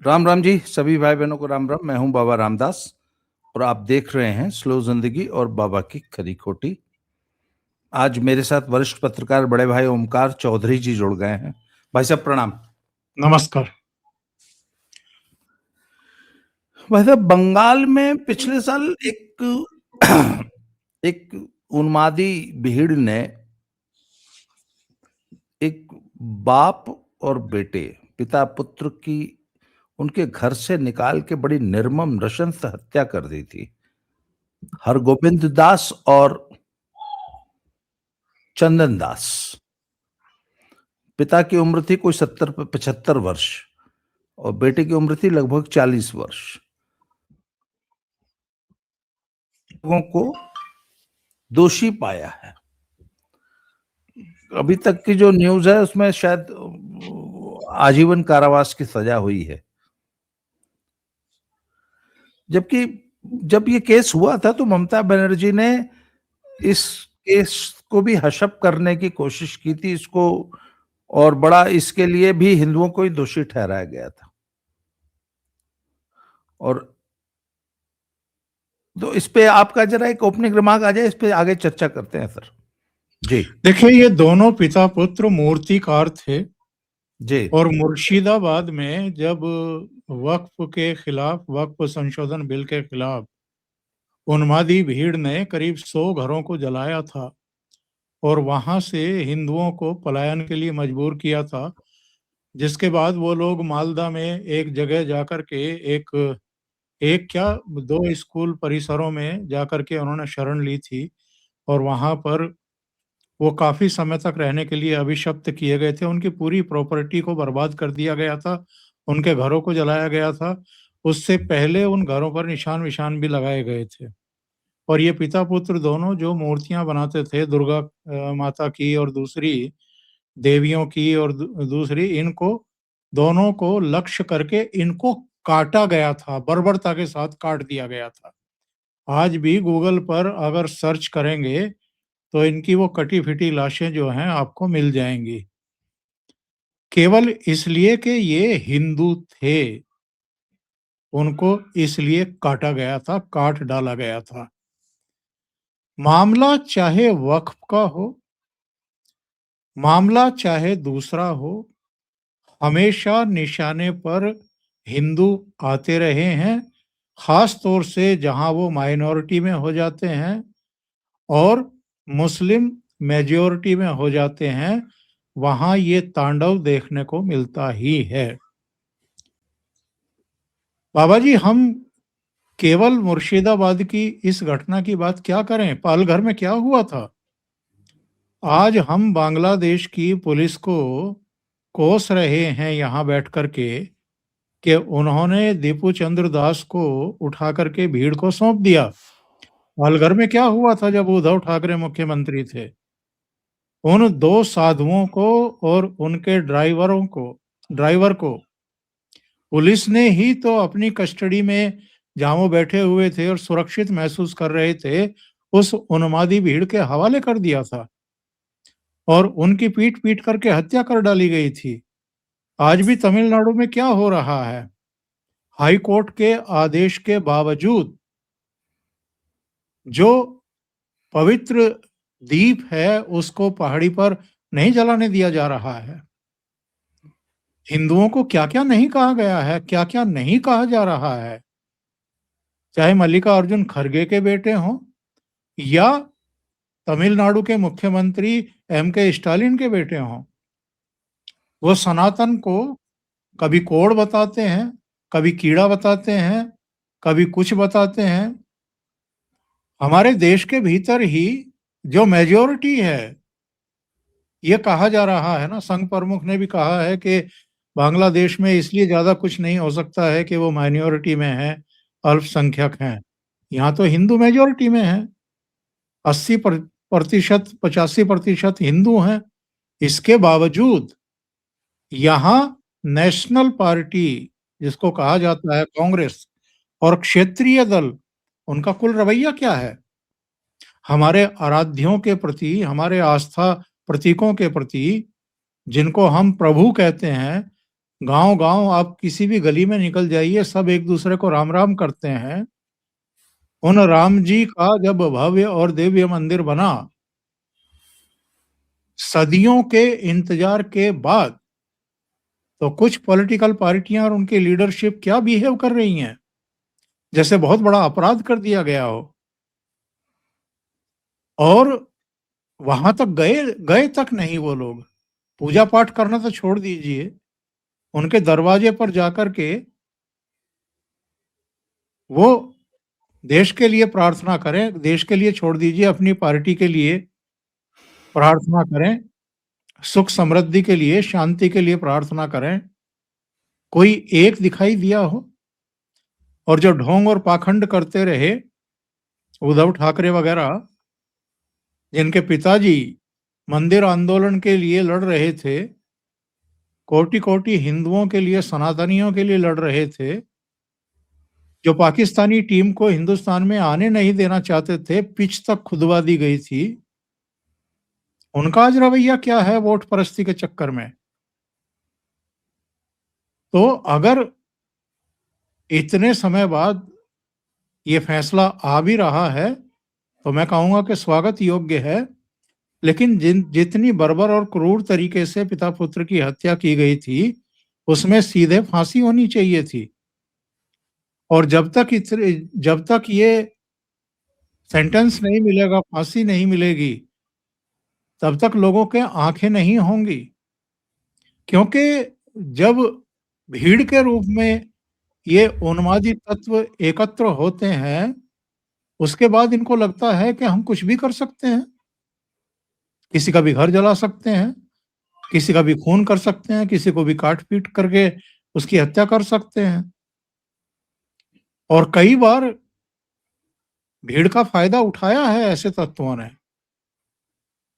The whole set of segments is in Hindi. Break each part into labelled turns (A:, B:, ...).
A: राम राम जी, सभी भाई बहनों को राम राम। मैं हूं बाबा रामदास और आप देख रहे हैं स्लो जिंदगी और बाबा की खरी खोटी। आज मेरे साथ वरिष्ठ पत्रकार बड़े भाई ओमकार चौधरी जी जुड़ गए हैं। भाई साहब प्रणाम।
B: नमस्कार।
A: भाई साहब, बंगाल में पिछले साल एक उन्मादी भीड़ ने एक बाप और बेटे, पिता पुत्र की उनके घर से निकाल के बड़ी निर्मम नृशंस हत्या कर दी थी। हरगोविंद दास और चंदन दास। पिता की उम्र थी कोई 70-75 वर्ष और बेटे की उम्र थी लगभग 40 वर्ष। लोगों को दोषी पाया है। अभी तक की जो न्यूज है उसमें शायद आजीवन कारावास की सजा हुई है। जबकि जब ये केस हुआ था तो ममता बनर्जी ने इस केस को भी हशप करने की कोशिश की थी, इसको, और बड़ा इसके लिए भी हिंदुओं को ही दोषी ठहराया गया था। और तो इस पे आपका जरा एक ओपनिंग रिमार्क आ जाए, इस पे आगे चर्चा करते हैं सर जी।
B: देखिए, ये दोनों पिता पुत्र मूर्तिकार थे
A: जी
B: और मुर्शिदाबाद में जब वक्फ के खिलाफ, वक्फ संशोधन बिल के खिलाफ उन्मादी भीड़ ने करीब 100 घरों को जलाया था और वहां से हिंदुओं को पलायन के लिए मजबूर किया था, जिसके बाद वो लोग मालदा में एक जगह जाकर के एक एक क्या 2 स्कूल परिसरों में जाकर के उन्होंने शरण ली थी और वहां पर वो काफी समय तक रहने के लिए अभिशप्त किए गए थे। उनकी पूरी प्रॉपर्टी को बर्बाद कर दिया गया था, उनके घरों को जलाया गया था। उससे पहले उन घरों पर निशान-विशान भी लगाए गए थे। और ये पिता-पुत्र दोनों जो मूर्तियाँ बनाते थे दुर्गा माता की और दूसरी देवियों की और दूसरी, इनको दोनों को लक्ष्य करके इनको काटा गया था, बर्बरता के साथ काट दिया गया था। आज भी गूगल पर अगर सर्च करेंगे तो इनकी वो कटी-फिटी लाशें जो हैं आपको मिल जाएँगी। केवल इसलिए कि ये हिंदू थे, उनको इसलिए काटा गया था, काट डाला गया था। मामला चाहे वक्फ का हो, मामला चाहे दूसरा हो, हमेशा निशाने पर हिंदू आते रहे हैं, खास तौर से जहां वो माइनॉरिटी में हो जाते हैं और मुस्लिम मेजॉरिटी में हो जाते हैं, वहां ये तांडव देखने को मिलता ही है। बाबा जी, हम केवल मुर्शिदाबाद की इस घटना की बात क्या करें, पालघर में क्या हुआ था? आज हम बांग्लादेश की पुलिस को कोस रहे हैं यहाँ बैठ कर के कि उन्होंने दीपू चंद्र दास को उठा करके भीड़ को सौंप दिया। पालघर में क्या हुआ था जब उद्धव ठाकरे मुख्यमंत्री थे? उन 2 साधुओं को और उनके ड्राइवर को पुलिस ने ही तो अपनी कस्टडी में, जहां वो बैठे हुए थे और सुरक्षित महसूस कर रहे थे, उस उन्मादी भीड़ के हवाले कर दिया था और उनकी पीट-पीट करके हत्या कर डाली गई थी। आज भी तमिलनाडु में क्या हो रहा है? हाई कोर्ट के आदेश के बावजूद जो पवित्र दीप है उसको पहाड़ी पर नहीं जलाने दिया जा रहा है। हिंदुओं को क्या-क्या नहीं कहा गया है, क्या-क्या नहीं कहा जा रहा है। चाहे मल्लिकार्जुन खड़गे के बेटे हों या तमिलनाडु के मुख्यमंत्री एम.के. स्टालिन के बेटे हों, वो सनातन को कभी कोढ़ बताते हैं, कभी कीड़ा बताते हैं, कभी कुछ बताते हैं। हमारे देश के भीतर ही जो मेजॉरिटी है, ये कहा जा रहा है ना, संघ प्रमुख ने भी कहा है कि बांग्लादेश में इसलिए ज़्यादा कुछ नहीं हो सकता है कि वो माइनॉरिटी में है, अल्पसंख्यक हैं। यहाँ तो हिंदू मेजॉरिटी में हैं, 80% 85% हिंदू हैं। इसके बावजूद यहाँ नेशनल पार्टी, जिसको कहा जाता है कांग्रेस, और क्षेत्रीय दल, उनका कुल रवैया क्या है? हमारे आराध्यों के प्रति, हमारे आस्था प्रतीकों के प्रति, जिनको हम प्रभु कहते हैं, गांव गांव आप किसी भी गली में निकल जाइए, सब एक दूसरे को राम राम करते हैं। उन राम जी का जब भव्य और दिव्य मंदिर बना, सदियों के इंतजार के बाद, तो कुछ पॉलिटिकल पार्टियां और उनकी लीडरशिप क्या बिहेव कर रही हैं, जैसे बहुत बड़ा अपराध कर दिया गया हो। और वहां तक गए गए तक नहीं वो लोग। पूजा पाठ करना तो छोड़ दीजिए, उनके दरवाजे पर जाकर के वो देश के लिए प्रार्थना करें, देश के लिए छोड़ दीजिए, अपनी पार्टी के लिए प्रार्थना करें, सुख समृद्धि के लिए, शांति के लिए प्रार्थना करें। कोई एक दिखाई दिया हो? और जो ढोंग और पाखंड करते रहे उद्धव ठाकरे वगैरह, जिनके पिताजी मंदिर आंदोलन के लिए लड़ रहे थे, कोटि कोटि हिंदुओं के लिए, सनातनियों के लिए लड़ रहे थे, जो पाकिस्तानी टीम को हिंदुस्तान में आने नहीं देना चाहते थे, पिच तक खुदवा दी गई थी, उनका आज रवैया क्या है वोट परस्ती के चक्कर में? तो अगर इतने समय बाद ये फैसला आ भी रहा है, तो मैं कहूंगा कि स्वागत योग्य है। लेकिन जितनी बर्बर और क्रूर तरीके से पिता पुत्र की हत्या की गई थी, उसमें सीधे फांसी होनी चाहिए थी। और जब तक ये सेंटेंस नहीं मिलेगा, फांसी नहीं मिलेगी, तब तक लोगों के आंखें नहीं होंगी। क्योंकि जब भीड़ के रूप में ये उन्मादी तत्व एकत्र होते हैं, उसके बाद इनको लगता है कि हम कुछ भी कर सकते हैं, किसी का भी घर जला सकते हैं, किसी का भी खून कर सकते हैं, किसी को भी काट पीट करके उसकी हत्या कर सकते हैं। और कई बार भीड़ का फायदा उठाया है ऐसे तत्वों ने,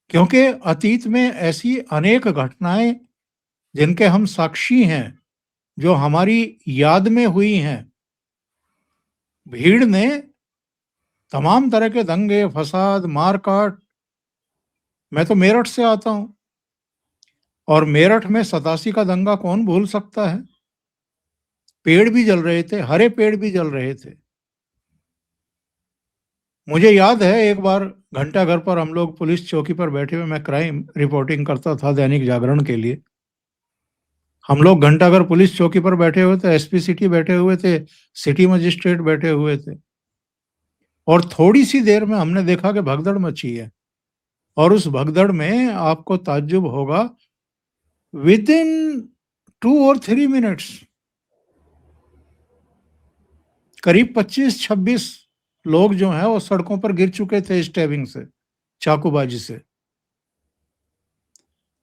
B: क्योंकि अतीत में ऐसी अनेक घटनाएं जिनके हम साक्षी हैं, जो हमारी याद में हुई हैं। भीड़ ने तमाम तरह के दंगे, फसाद, मारकाट। मैं तो मेरठ से आता हूं, और मेरठ में 87 का दंगा कौन भूल सकता है? पेड़ भी जल रहे थे, हरे पेड़ भी जल रहे थे। मुझे याद है एक बार घंटाघर पर हम लोग पुलिस चौकी पर बैठे हुए, मैं क्राइम रिपोर्टिंग करता था दैनिक जागरण के लिए। हम लोग घंटाघर पुलिस चौकी पर बैठे हुए थे, एसपी सिटी बैठे हुए थे, सिटी मजिस्ट्रेट बैठे हुए थे। और थोड़ी सी देर में हमने देखा कि भगदड़ मची है। और उस भगदड़ में आपको ताज्जुब होगा, विद इन 2 और 3 मिनट्स करीब 25-26 लोग जो हैं वो सड़कों पर गिर चुके थे स्टैबिंग से, चाकूबाजी से।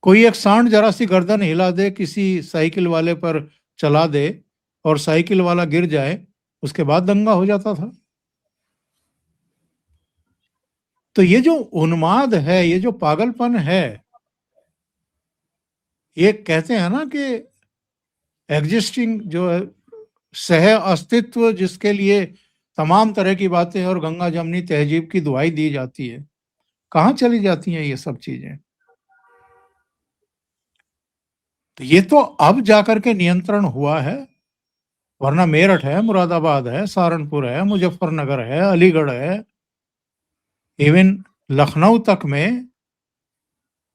B: कोई एक सांड जरा सी गर्दन हिला दे, किसी साइकिल वाले पर चला दे और साइकिल वाला गिर जाए, उसके बाद दंगा हो जाता था। तो ये जो उन्माद है, ये जो पागलपन है, ये कहते हैं ना कि एग्जिस्टिंग जो है, सह अस्तित्व जिसके लिए तमाम तरह की बातें और गंगा जमनी तहजीब की दुहाई दी जाती है, कहाँ चली जाती हैं ये सब चीजें? तो ये तो अब जाकर के नियंत्रण हुआ है, वरना मेरठ है, मुरादाबाद है, सहारनपुर है, मुजफ्फरनगर है, अलीगढ़ है, इवन लखनऊ तक में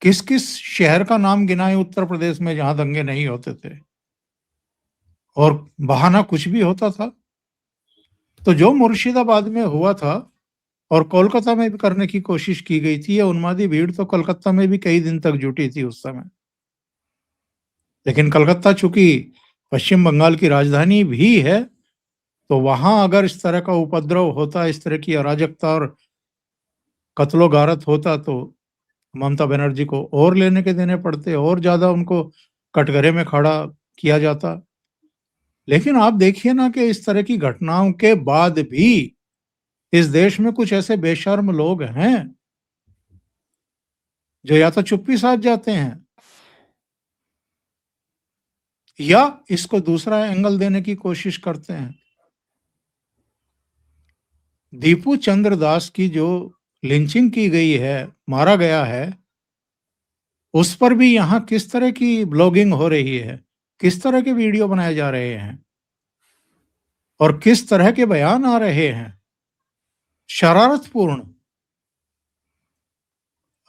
B: किस किस शहर का नाम गिनाए उत्तर प्रदेश में जहां दंगे नहीं होते थे और बहाना कुछ भी होता था। तो जो मुर्शिदाबाद में हुआ था और कोलकाता में भी करने की कोशिश की गई थी, ये उन्मादी भीड़ तो कलकत्ता में भी कई दिन तक जुटी थी उस समय। लेकिन कलकत्ता चूंकि पश्चिम बंगाल की राजधानी भी है, तो वहां अगर इस तरह का उपद्रव होता, इस तरह की अराजकता और कत्लो गारत होता, तो ममता बनर्जी को और लेने के देने पड़ते, और ज्यादा उनको कटघरे में खड़ा किया जाता। लेकिन आप देखिए ना कि इस तरह की घटनाओं के बाद भी इस देश में कुछ ऐसे बेशर्म लोग हैं जो या तो चुप्पी साध जाते हैं, या इसको दूसरा एंगल देने की कोशिश करते हैं। दीपू चंद्र दास की जो लिंचिंग की गई है, मारा गया है, उस पर भी यहाँ किस तरह की ब्लॉगिंग हो रही है। किस तरह के वीडियो बनाए जा रहे हैं और किस तरह के बयान आ रहे हैं, शरारतपूर्ण।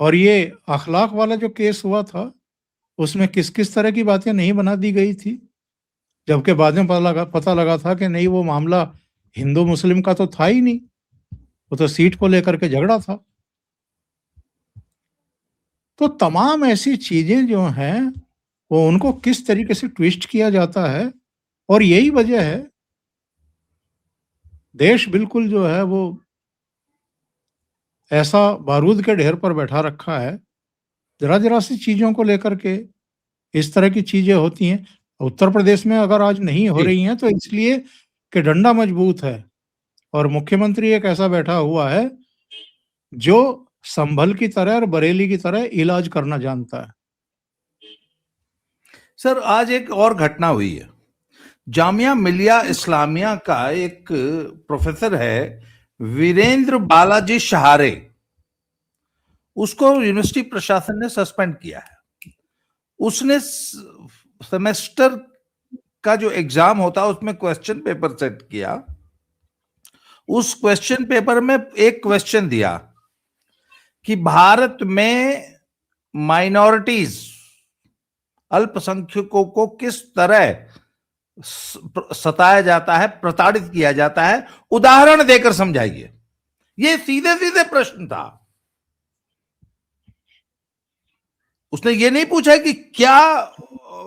B: और ये अखलाक वाला जो केस हुआ था, उसमें किस-किस तरह की बातें नहीं बना दी गई थी, जबकि बाद में पता लगा था कि नहीं, वो मामला हिंदू-मुस्लिम का तो था ही नहीं, वो तो सीट को लेकर के झगड़ा था। तो तमाम ऐसी चीज़ें जो हैं, वो उनको किस तरीके से ट्विस्ट किया जाता है, और यही वजह है, देश बिल्कुल जो है वो ऐसा बारूद के ढेर पर बैठा रखा है, ज़रा-ज़रा सी चीज़ों को लेकर के इस तरह की चीज़ें होती हैं। उत्तर प्रदेश में अगर आज नहीं हो
A: जी।
B: रही हैं, तो इसलिए कि डंडा मजबूत है और मुख्यमंत्री एक ऐसा बैठा हुआ है, जो संभल की तरह और बरेली की तरह इलाज करना जानता है।
A: सर, आज एक और घटना हुई है। जामिया मिलिया इस्लामिया का एक प्रोफेसर है, वीरेंद्र बालाजी शहारे, उसको यूनिवर्सिटी प्रशासन ने सस्पेंड किया है। उसने सेमेस्टर का जो एग्जाम होता है उसमें क्वेश्चन पेपर सेट किया। उस क्वेश्चन पेपर में एक क्वेश्चन दिया कि भारत में माइनॉरिटीज, अल्पसंख्यकों को किस तरह सताया जाता है, प्रताड़ित किया जाता है, उदाहरण देकर समझाइए। ये सीधे सीधे प्रश्न था। उसने ये नहीं पूछा कि क्या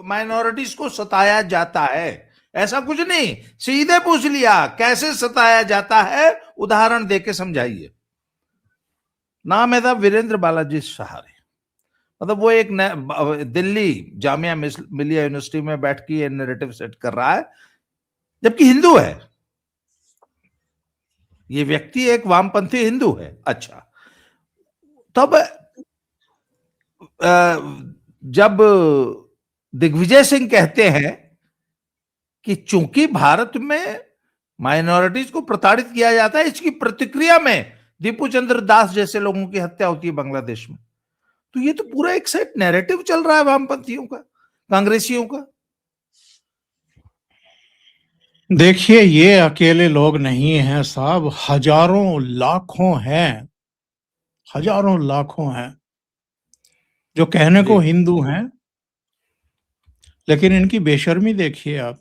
A: माइनॉरिटीज को सताया जाता है, ऐसा कुछ नहीं, सीधे पूछ लिया कैसे सताया जाता है, उदाहरण देके समझाइए। नाम है था वीरेंद्र बालाजी सहारे। मतलब वो एक दिल्ली जामिया मिलिया यूनिवर्सिटी में बैठ के ये नैरेटिव सेट कर रहा है, जबकि हिंदू है ये व्यक्ति, एक वामपंथी हिंदू है। अच्छा, तब जब दिग्विजय सिंह कहते हैं कि चूंकि भारत में माइनॉरिटीज को प्रताड़ित किया जाता है, इसकी प्रतिक्रिया में दीपू चंद्र दास जैसे लोगों की हत्या होती है बांग्लादेश में, तो ये तो पूरा एक सेट नैरेटिव चल रहा है वामपंथियों का, कांग्रेसियों का।
B: देखिए, ये अकेले लोग नहीं हैं साहब, हजारों लाखों हैं, हजारों लाखों हैं जो कहने
A: जी।
B: को हिंदू हैं, लेकिन इनकी बेशर्मी देखिए आप।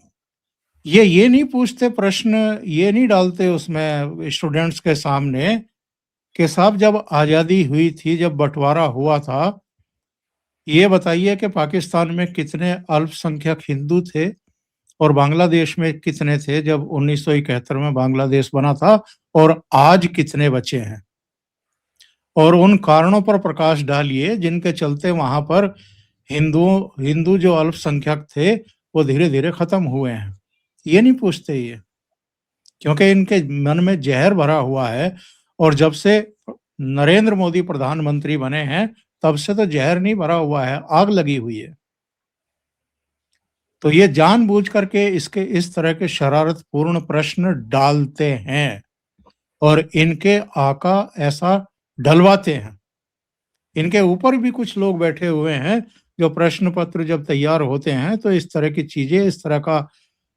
B: ये नहीं पूछते प्रश्न, ये नहीं डालते उसमें स्टूडेंट्स के सामने कि साहब जब आज़ादी हुई थी, जब बंटवारा हुआ था, ये बताइए कि पाकिस्तान में कितने अल्पसंख्यक हिंदू थे और बांग्लादेश में कितने थे जब 1971 में बांग्लादेश बना था, और आज कितने बचे हैं। और उन कारणों पर प्रकाश डालिए जिनके चलते वहां पर हिंदू जो अल्पसंख्यक थे, वो धीरे धीरे खत्म हुए हैं। ये नहीं पूछते ये, क्योंकि इनके मन में जहर भरा हुआ है। और जब से नरेंद्र मोदी प्रधानमंत्री बने हैं, तब से तो जहर नहीं भरा हुआ है, आग लगी हुई है। तो ये जानबूझ करके इसके इस तरह के शरारतपूर्ण प्रश्न डालते हैं और इनके आका ऐसा डलवाते हैं। इनके ऊपर भी कुछ लोग बैठे हुए हैं जो प्रश्न पत्र जब तैयार होते हैं, तो इस तरह की चीजें, इस तरह का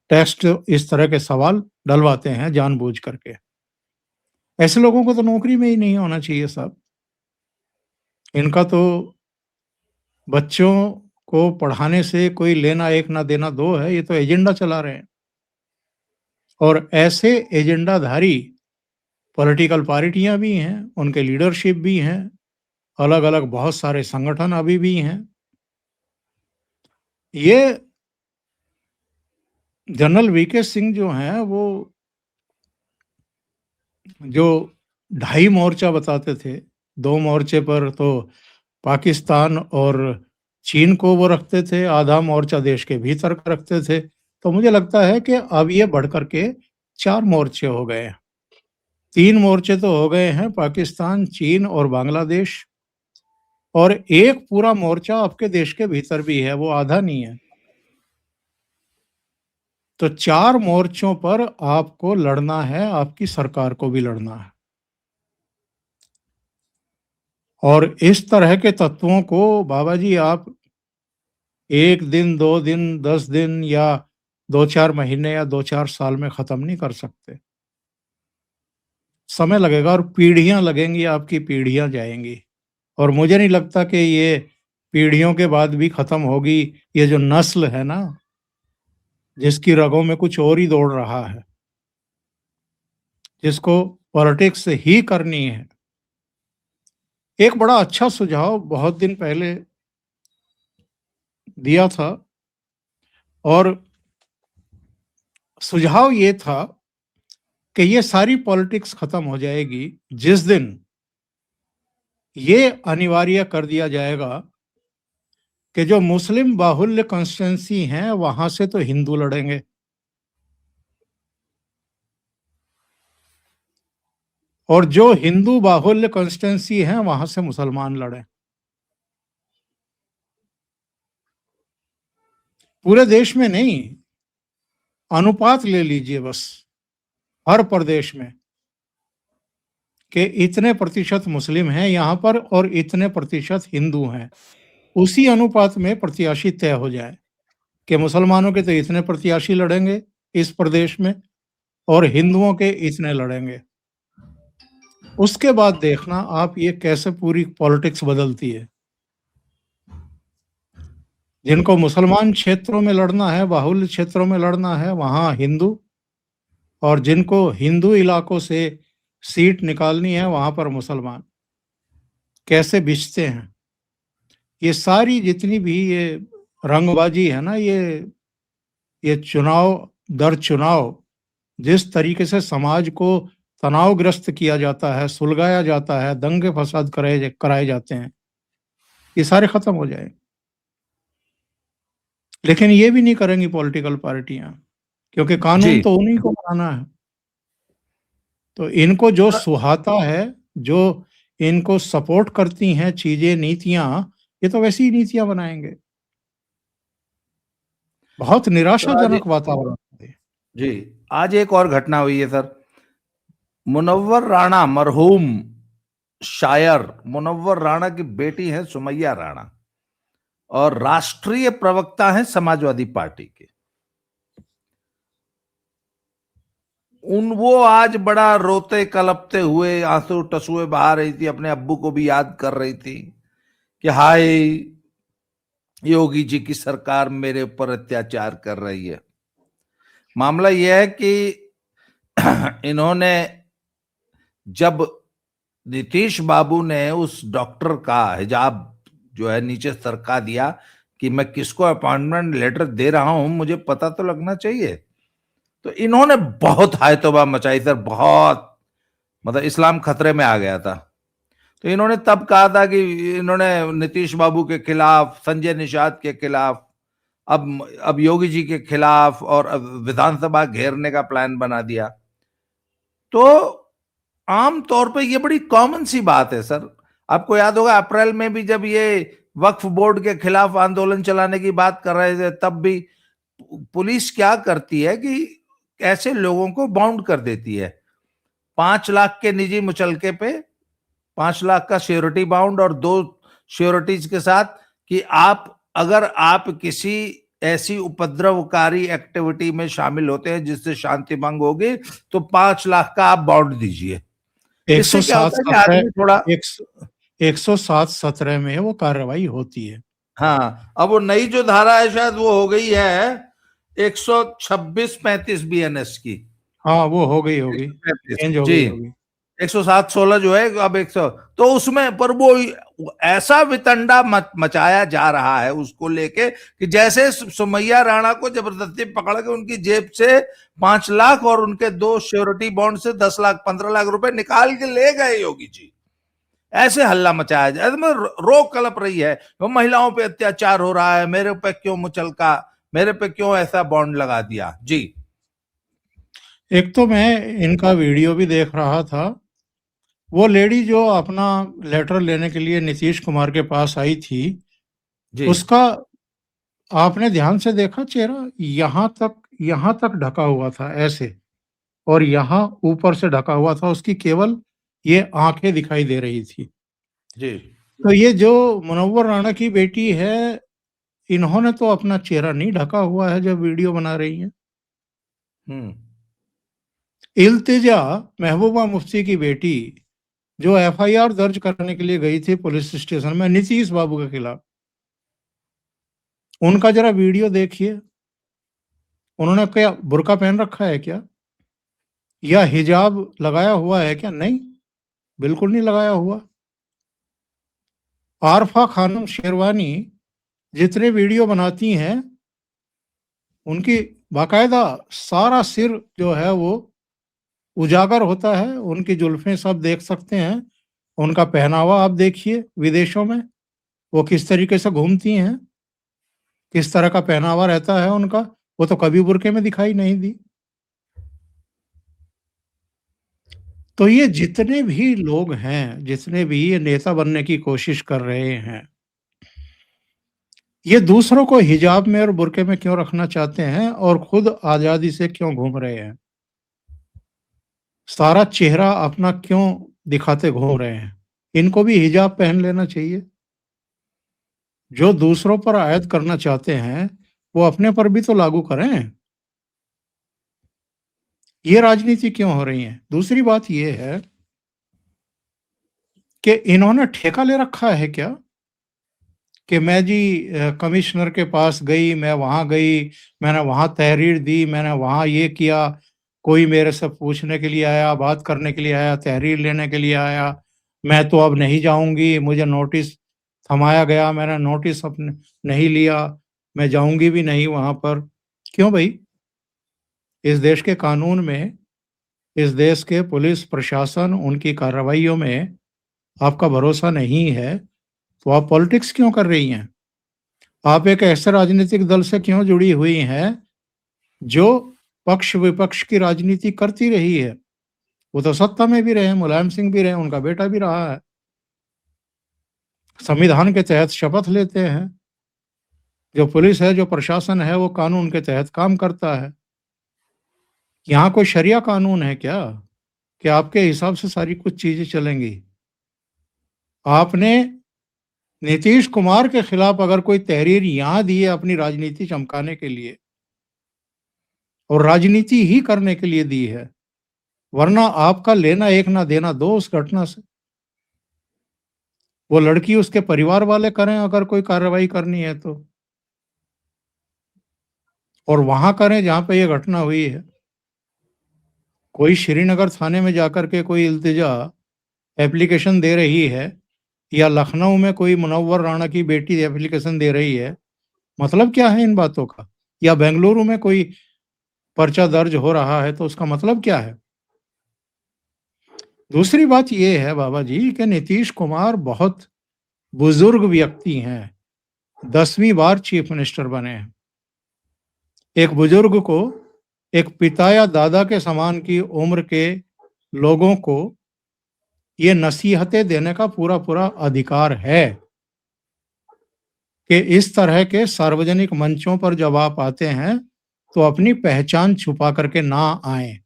B: टेक्स्ट, इस तरह के सवाल डलवाते हैं जानबूझ करके। ऐसे लोगों को तो नौकरी में ही नहीं होना चाहिए साहब। इनका तो बच्चों को पढ़ाने से कोई लेना एक ना देना दो है, ये तो एजेंडा चला रहे हैं। और ऐसे एजेंडाधारी पॉलिटिकल पार्टियां भी हैं, उनके लीडरशिप भी हैं, अलग-अलग बहुत सारे संगठन अभी भी हैं। ये जनरल वीके सिंह जो हैं, वो जो ढाई मोर्चा बताते थे, 2 मोर्चे पर तो पाकिस्तान और चीन को वो रखते थे, आधा मोर्चा देश के भीतर का रखते थे। तो मुझे लगता है कि अब ये बढ़ कर के 4 मोर्चे हो गए हैं। 3 मोर्चे तो हो गए हैं, पाकिस्तान, चीन और बांग्लादेश, और एक पूरा मोर्चा आपके देश के भीतर भी है, वो आधा नहीं है। तो 4 मोर्चों पर आपको लड़ना है, आपकी सरकार को भी लड़ना है। और इस तरह के तत्वों को बाबा जी आप 1 दिन, 2 दिन, 10 दिन या 2-4 महीने या 2-4 साल में खत्म नहीं कर सकते। समय लगेगा और पीढ़ियां लगेंगी, आपकी पीढ़ियां जाएंगी। और मुझे नहीं लगता कि ये पीढ़ियों के बाद भी खत्म होगी। ये जो नस्ल है ना, जिसकी रगों में कुछ और ही दौड़ रहा है, जिसको पॉलिटिक्स ही करनी है। एक बड़ा अच्छा सुझाव बहुत दिन पहले दिया था, और सुझाव ये था कि ये सारी पॉलिटिक्स खत्म हो जाएगी जिस दिन ये अनिवार्य कर दिया जाएगा कि जो मुस्लिम बाहुल्य कॉन्स्टिट्यूंसी हैं वहां से तो हिंदू लड़ेंगे, और जो हिंदू बाहुल्य कॉन्स्टिट्यूंसी हैं वहां से मुसलमान लड़ें। पूरे देश में नहीं, अनुपात ले लीजिए बस, हर प्रदेश में, कि इतने प्रतिशत मुस्लिम हैं यहाँ पर और इतने प्रतिशत हिंदू हैं। उसी अनुपात में प्रत्याशी तय हो जाए कि मुसलमानों के तो इतने प्रत्याशी लड़ेंगे इस प्रदेश में और हिंदुओं के इतने लड़ेंगे। उसके बाद देखना आप ये कैसे पूरी पॉलिटिक्स बदलती है। जिनको मुसलमान क्षेत्रों में लड़ना है, बाहुल्य क्षेत्रों में लड़ना है, वहां हिंदू, और जिनको हिंदू इलाकों से सीट निकालनी है वहां पर मुसलमान। कैसे बिछते हैं ये सारी जितनी भी ये रंगबाजी है ना, ये चुनाव दर चुनाव जिस तरीके से समाज को तनावग्रस्त किया जाता है, सुलगाया जाता है, दंगे फसाद कराए जाते हैं, ये सारे खत्म हो जाए। लेकिन ये भी नहीं करेंगी पॉलिटिकल पार्टियां, क्योंकि कानून
A: जी
B: तो उन्हीं को बनाना है। तो इनको जो सुहाता है, जो इनको सपोर्ट करती हैं चीजें, नीतियां, ये तो वैसी ही नीतियां बनाएंगे। बहुत
A: तो आज
B: निराशाजनक वातावरण है।
A: जी आज एक और घटना हुई है सर। मुनव्वर राणा, मरहूम शायर मुनव्वर राणा की बेटी है सुमैया राणा, और राष्ट्रीय प्रवक्ता हैं समाजवादी पार्टी के। वो आज बड़ा रोते कलपते हुए, आंसू टसुए बहा रही थी, अपने अब्बू को भी याद कर रही थी कि हाय, योगी जी की सरकार मेरे ऊपर अत्याचार कर रही है। मामला यह है कि इन्होंने, जब नीतीश बाबू ने उस डॉक्टर का हिजाब जो है नीचे सरका दिया कि मैं किसको अपॉइंटमेंट लेटर दे रहा हूं, मुझे पता तो लगना चाहिए, तो इन्होंने बहुत हाय तौबा मचाई सर। बहुत, मतलब इस्लाम खतरे में आ गया था। तो इन्होंने तब कहा था कि इन्होंने नीतीश बाबू के खिलाफ, संजय निषाद के खिलाफ, अब योगी जी के खिलाफ, और अब विधानसभा घेरने का प्लान बना दिया। तो आम तौर पे ये बड़ी कॉमन सी बात है सर। आपको याद होगा अप्रैल में भी जब ये वक्फ बोर्ड के खिलाफ आंदोलन चलाने की बात कर रहे थे, तब भी पुलिस क्या करती है कि ऐसे लोगों को बाउंड कर देती है। 5 लाख के निजी मुचलके पे 5 लाख का श्योरिटी बाउंड, और 2 श्योरिटीज के साथ कि अगर आप किसी ऐसी उपद्रवकारी एक्टिविटी में शामिल होते हैं जिससे शांति भंग होगी, तो 5 लाख का आप बाउंड दीजिए। इससे क्या होता है कि आदमी थोड़ा,
B: 107-17 में वो कार्रवाई होती है।
A: हाँ, अब वो नई जो धारा है शायद वो हो गई है 126-35 बीएनएस की।
B: हाँ, वो हो गई होगी,
A: 135
B: चेंज हो
A: जी,
B: गई होगी।
A: 107-16 जो है अब 100, तो उसमें पर वो ऐसा वितंडा मचाया जा रहा है उसको लेके कि जैसे सुमैया राणा को जबरदस्ती पकड़ के उनकी जेब से 5 लाख और उनके 2 श्योरिटी बॉन्ड से 10 लाख 15 लाख रुपए निकाल के ले गए योगी जी। ऐसे हल्ला मचाया जाए, रो कलप रही है, वो महिलाओं पे अत्याचार हो रहा है, मेरे पे क्यों मुचलका, मेरे पे क्यों ऐसा बॉन्ड लगा दिया। जी
B: एक तो मैं इनका वीडियो भी देख रहा था, वो लेडी जो अपना लेटर लेने के लिए नीतीश कुमार के पास आई थी,
A: जी
B: उसका आपने ध्यान से देखा चेहरा, यहाँ तक ढका हुआ था ऐसे, और यहाँ ऊपर से ढका हुआ था, उसकी केवल ये आंखें दिखाई दे रही थी।
A: जी
B: तो ये जो मुनव्वर राणा की बेटी है, इन्होंने तो अपना चेहरा नहीं ढका हुआ है जब वीडियो बना रही हैं।
A: हम्म।
B: इल्तिजा महबूबा मुफ्ती की बेटी जो एफआईआर दर्ज करने के लिए गई थी पुलिस स्टेशन में नीतीश बाबू के खिलाफ, उनका जरा वीडियो देखिए। उन्होंने क्या बुर्का पहन रखा है क्या, या हिजाब लगाया हुआ है क्या? नहीं, बिल्कुल नहीं लगाया हुआ। आरफा खानम शेरवानी जितने वीडियो बनाती हैं, उनकी बाकायदा सारा सिर जो है वो उजागर होता है, उनकी जुल्फें सब देख सकते हैं। उनका पहनावा आप देखिए, विदेशों में वो किस तरीके से घूमती हैं, किस तरह का पहनावा रहता है उनका। वो तो कभी बुर्के में दिखाई नहीं दी। तो ये जितने भी लोग हैं, जितने भी ये नेता बनने की कोशिश कर रहे हैं, ये दूसरों को हिजाब में और बुर्के में क्यों रखना चाहते हैं और खुद आजादी से क्यों घूम रहे हैं? सारा चेहरा अपना क्यों दिखाते घूम रहे हैं? इनको भी हिजाब पहन लेना चाहिए। जो दूसरों पर आयत करना चाहते हैं, वो अपने पर भी तो लागू करें। ये राजनीति क्यों हो रही है? दूसरी बात ये है कि इन्होंने ठेका ले रखा है क्या कि मैं जी कमिश्नर के पास गई, मैं वहाँ गई, मैंने वहाँ तहरीर दी, मैंने वहाँ ये किया, कोई मेरे से पूछने के लिए आया, बात करने के लिए आया, तहरीर लेने के लिए आया, मैं तो अब नहीं जाऊँगी, मुझे नोटिस थमाया गया, मैंने नोटिस अपने नहीं लिया, मैं जाऊँगी भी नहीं वहाँ पर। क्यों भई? इस देश के कानून में, इस देश के पुलिस प्रशासन, उनकी कार्रवाइयों में आपका भरोसा नहीं है, तो आप पॉलिटिक्स क्यों कर रही हैं? आप एक ऐसे राजनीतिक दल से क्यों जुड़ी हुई हैं जो पक्ष-विपक्ष की राजनीति करती रही है? वो तो सत्ता में भी रहे, मुलायम सिंह भी रहे, उनका बेटा भी रहा है। संविधान के तहत शपथ लेते हैं। जो पुलिस है, जो प्रशासन है, वो कानून के तहत काम करता है। यहाँ कोई शरिया कानून है क्या कि आपके हिसाब से सारी कुछ चीजें चलेंगी? आपने नीतीश कुमार के खिलाफ अगर कोई तहरीर यहाँ दी है अपनी राजनीति चमकाने के लिए, और राजनीति ही करने के लिए दी है, वरना आपका लेना एक ना देना दो उस घटना से। वो लड़की उसके परिवार वाले करें अगर कोई कार्रवाई करनी है तो, और वहां करें जहां पे ये घटना हुई है। कोई श्रीनगर थाने में जाकर के कोई इल्तिजा एप्लीकेशन दे रही है, या लखनऊ में कोई मुनव्वर राणा की बेटी एप्लीकेशन दे रही है, मतलब क्या है इन बातों का? या बेंगलुरु में कोई पर्चा दर्ज हो रहा है तो उसका मतलब क्या है? दूसरी बात ये है बाबा जी कि नीतीश कुमार बहुत बुजुर्ग व्यक्ति हैं, 10वीं बार चीफ मिनिस्टर बने हैं। एक बुजुर्ग को, एक पिता या दादा के समान की उम्र के लोगों को ये नसीहतें देने का पूरा पूरा अधिकार है कि इस तरह के सार्वजनिक मंचों पर जब आप आते हैं तो अपनी पहचान छुपा करके ना आए।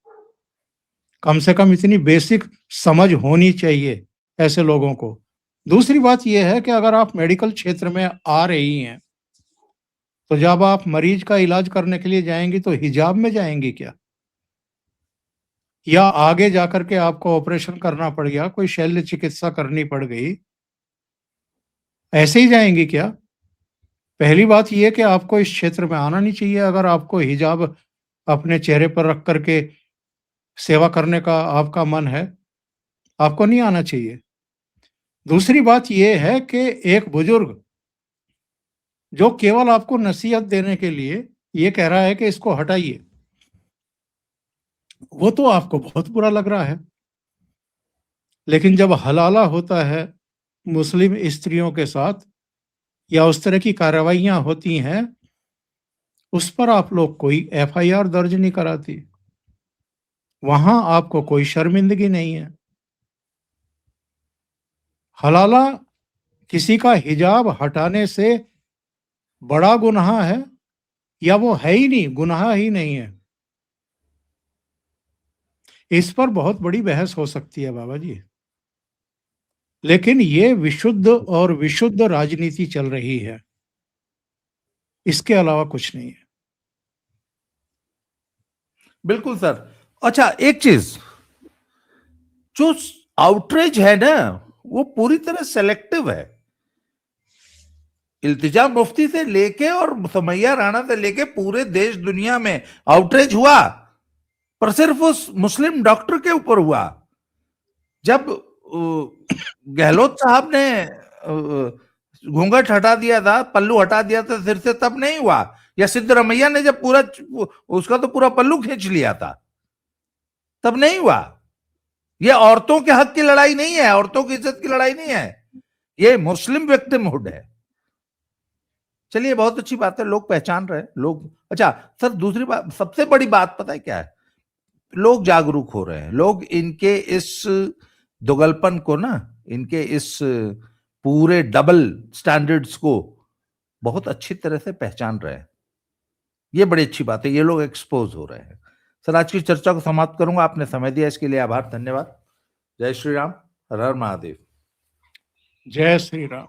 B: कम से कम इतनी बेसिक समझ होनी चाहिए ऐसे लोगों को। दूसरी बात यह है कि अगर आप मेडिकल क्षेत्र में आ रही हैं, तो जब आप मरीज का इलाज करने के लिए जाएंगी तो हिजाब में जाएंगी क्या? या आगे जाकर के आपको ऑपरेशन करना पड़ गया, कोई शल्य चिकित्सा करनी पड़ गई, ऐसे ही जाएंगी क्या? पहली बात यह कि आपको इस क्षेत्र में आना नहीं चाहिए। अगर आपको हिजाब अपने चेहरे पर रख करके सेवा करने का आपका मन है, आपको नहीं आना चाहिए। दूसरी बात यह है कि एक बुजुर्ग जो केवल आपको नसीहत देने के लिए ये कह रहा है कि इसको हटाइए, वो तो आपको बहुत बुरा लग रहा है। लेकिन जब हलाला होता है मुस्लिम स्त्रियों के साथ, या उस तरह की कार्रवाइयां होती हैं, उस पर आप लोग कोई एफआईआर दर्ज नहीं कराती। वहां आपको कोई शर्मिंदगी नहीं है। हलाला किसी का हिजाब हटाने से बड़ा गुनाह है, या वो है ही नहीं, गुनाह ही नहीं है? इस पर बहुत बड़ी बहस हो सकती है बाबा जी। लेकिन ये विशुद्ध और विशुद्ध राजनीति चल रही है। इसके अलावा कुछ नहीं है।
A: बिल्कुल सर। अच्छा, एक चीज, जो आउटरीच है ना, वो पूरी तरह सेलेक्टिव है। इल्तिजा मुफ्ती से लेके और सुमैया राणा से लेके पूरे देश दुनिया में आउटरीच हुआ, पर सिर्फ उस मुस्लिम डॉक्टर के ऊपर हुआ। जब गहलोत साहब ने घूंघट हटा दिया था, पल्लू हटा दिया था सिर से, तब नहीं हुआ। या सिद्धरमैया ने जब पूरा उसका तो पूरा पल्लू खींच लिया था, तब नहीं हुआ। ये औरतों के हक की लड़ाई नहीं है, औरतों की इज्जत की लड़ाई नहीं है, ये मुस्लिम विक्टिमहुड है। चलिए, बहुत अच्छी बात है, लोग पहचान रहे हैं लोग। अच्छा सर, दूसरी बात, सबसे बड़ी बात पता है क्या है? लोग जागरूक हो रहे हैं, लोग इनके इस दोगलपन को ना, इनके इस पूरे डबल स्टैंडर्ड्स को बहुत अच्छी तरह से पहचान रहे हैं। ये बड़ी अच्छी बात है, ये लोग एक्सपोज हो रहे हैं। सर, आज की चर्चा को समाप्त करूंगा। आपने समय दिया, इसके लिए आभार, धन्यवाद। जय श्री राम, हर हर महादेव।
B: जय श्री राम।